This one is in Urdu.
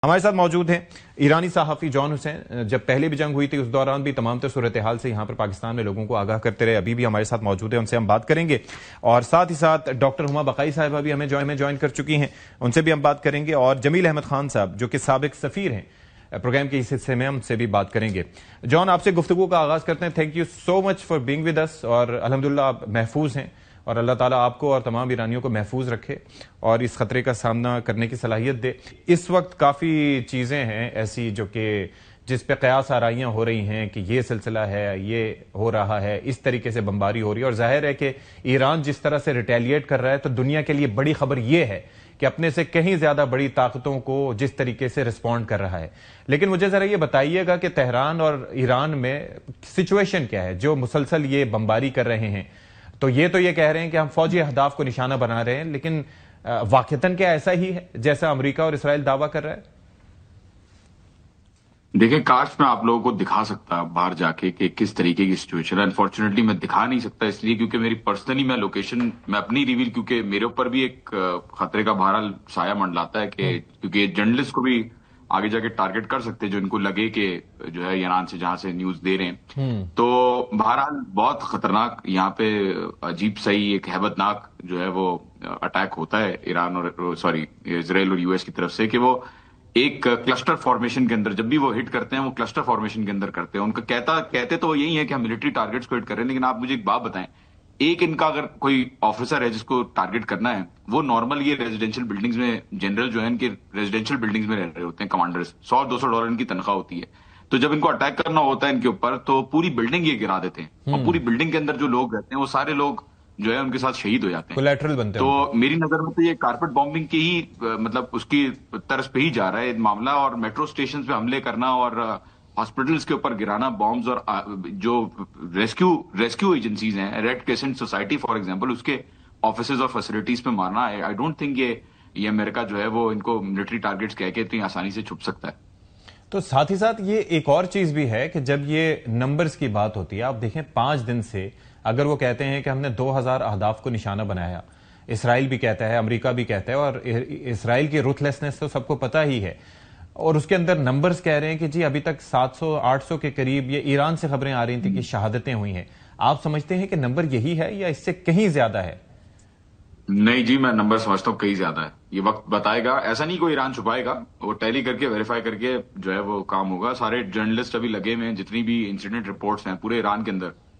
ہمارے ساتھ موجود ہیں ایرانی صحافی جان حسین. جب پہلے بھی جنگ ہوئی تھی اس دوران بھی تمام تر صورتحال سے یہاں پر پاکستان میں لوگوں کو آگاہ کرتے رہے. ابھی بھی ہمارے ساتھ موجود ہیں, ان سے ہم بات کریں گے. اور ساتھ ہی ساتھ ڈاکٹر ہما بقائی صاحبہ بھی ہمیں جوائن کر چکی ہیں, ان سے بھی ہم بات کریں گے. اور جمیل احمد خان صاحب جو کہ سابق سفیر ہیں پروگرام کے اس حصے میں, ہم سے بھی بات کریں گے. جان, آپ سے گفتگو کا آغاز کرتے ہیں. Thank you so much for being with us. اور الحمدللہ آپ محفوظ ہیں اور اللہ تعالیٰ آپ کو اور تمام ایرانیوں کو محفوظ رکھے اور اس خطرے کا سامنا کرنے کی صلاحیت دے. اس وقت کافی چیزیں ہیں ایسی جو کہ جس پہ قیاس آرائیاں ہو رہی ہیں کہ یہ سلسلہ ہے, یہ ہو رہا ہے, اس طریقے سے بمباری ہو رہی ہے. اور ظاہر ہے کہ ایران جس طرح سے ریٹیلیٹ کر رہا ہے تو دنیا کے لیے بڑی خبر یہ ہے کہ اپنے سے کہیں زیادہ بڑی طاقتوں کو جس طریقے سے رسپونڈ کر رہا ہے. لیکن مجھے ذرا یہ بتائیے گا کہ تہران اور ایران میں سچویشن کیا ہے جو مسلسل یہ بمباری کر رہے ہیں. تو یہ کہہ رہے ہیں کہ ہم فوجی اہداف کو نشانہ بنا رہے ہیں, لیکن واقعتاً کیا ایسا ہی ہے جیسا امریکہ اور اسرائیل دعویٰ کر رہا ہے؟ دیکھیں, کاش میں آپ لوگوں کو دکھا سکتا باہر جا کے کہ کس طریقے کی سچویشن ہے. انفارچونیٹلی میں دکھا نہیں سکتا اس لیے کیونکہ میری پرسنلی میں لوکیشن میں اپنی ریویل, کیونکہ میرے اوپر بھی ایک خطرے کا بہرحال سایہ منڈلاتا ہے کہ کیونکہ جرنلسٹ کو بھی آگے جا کے ٹارگٹ کر سکتے جو ان کو لگے کہ جو ہے ایران سے جہاں سے نیوز دے رہے ہیں. تو بہرحال بہت خطرناک یہاں پہ عجیب صحیح ایک ہیبت ناک جو ہے وہ اٹیک ہوتا ہے ایران اور اسرائیل اور یو ایس کی طرف سے کہ وہ ایک کلسٹر فارمیشن کے اندر جب بھی وہ ہٹ کرتے ہیں وہ کلسٹر فارمیشن کے اندر کرتے ہیں. ان کا کہتے تو وہ یہی ہے کہ ہم ملٹری ٹارگٹس کو ہٹ کر رہے ہیں, لیکن آپ مجھے ایک بات بتائیں, ایک ان کا اگر کوئی آفیسر ہے جس کو ٹارگٹ کرنا ہے, وہ نارمل یہ ریزیڈینشیل بلڈنگز میں جنرل جو ہے ان کے ریزیڈینشیل بلڈنگز میں رہ رہے ہوتے ہیں کمانڈرز, $100-200 ان کی تنخواہ ہوتی ہے. تو جب ان کو اٹیک کرنا ہوتا ہے ان کے اوپر تو پوری بلڈنگ یہ گرا دیتے ہیں اور پوری بلڈنگ کے اندر جو لوگ رہتے ہیں وہ سارے لوگ جو ہے ان کے ساتھ شہید ہو جاتے ہیں. کولیٹرل بنتے ہیں. تو میری نظر میں تو یہ کارپیٹ بامبنگ کی ہی مطلب اس کی طرز پہ ہی جا رہا ہے معاملہ, اور میٹرو اسٹیشنز پہ حملے کرنا اور ہاسپٹلز کے اوپر گرانا بامبز, اور جو ریسکیو ایجنسیز ہیں, red crescent society for example, اس کے آفیسز اور فیسلٹیز پہ مارنا. آئی ڈونٹ تھنک یہ امریکہ جو ہے وہ ان کو ملٹری ٹارگٹس کہہ کے اتنی آسانی سے چھپ سکتا ہے. تو ساتھ ہی ساتھ یہ ایک اور چیز بھی ہے کہ جب یہ نمبرز کی بات ہوتی ہے, آپ دیکھیں 5 دن سے اگر وہ کہتے ہیں کہ ہم نے 2000 اہداف کو نشانہ بنایا, اسرائیل بھی کہتا ہے, امریکہ بھی کہتا ہے, اور اسرائیل کی رuthlessness تو سب کو پتہ ہی ہے, اور اس کے اندر نمبرز کہہ رہے ہیں کہ جی ابھی تک 700-800 کے قریب یہ ایران سے خبریں آ رہی تھیں کہ شہادتیں ہوئی ہیں. آپ سمجھتے ہیں کہ نمبر یہی ہے یا اس سے کہیں زیادہ ہے؟ نہیں جی, میں نمبر سمجھتا ہوں کہیں زیادہ ہے. یہ وقت بتائے گا, ایسا نہیں کوئی ایران چھپائے گا, وہ ٹیلی کر کے ویریفائی کر کے جو ہے وہ کام ہوگا. سارے جرنلسٹ ابھی لگے ہوئے ہیں, جتنی بھی انسیڈنٹ رپورٹس ہیں پورے ایران کے اندر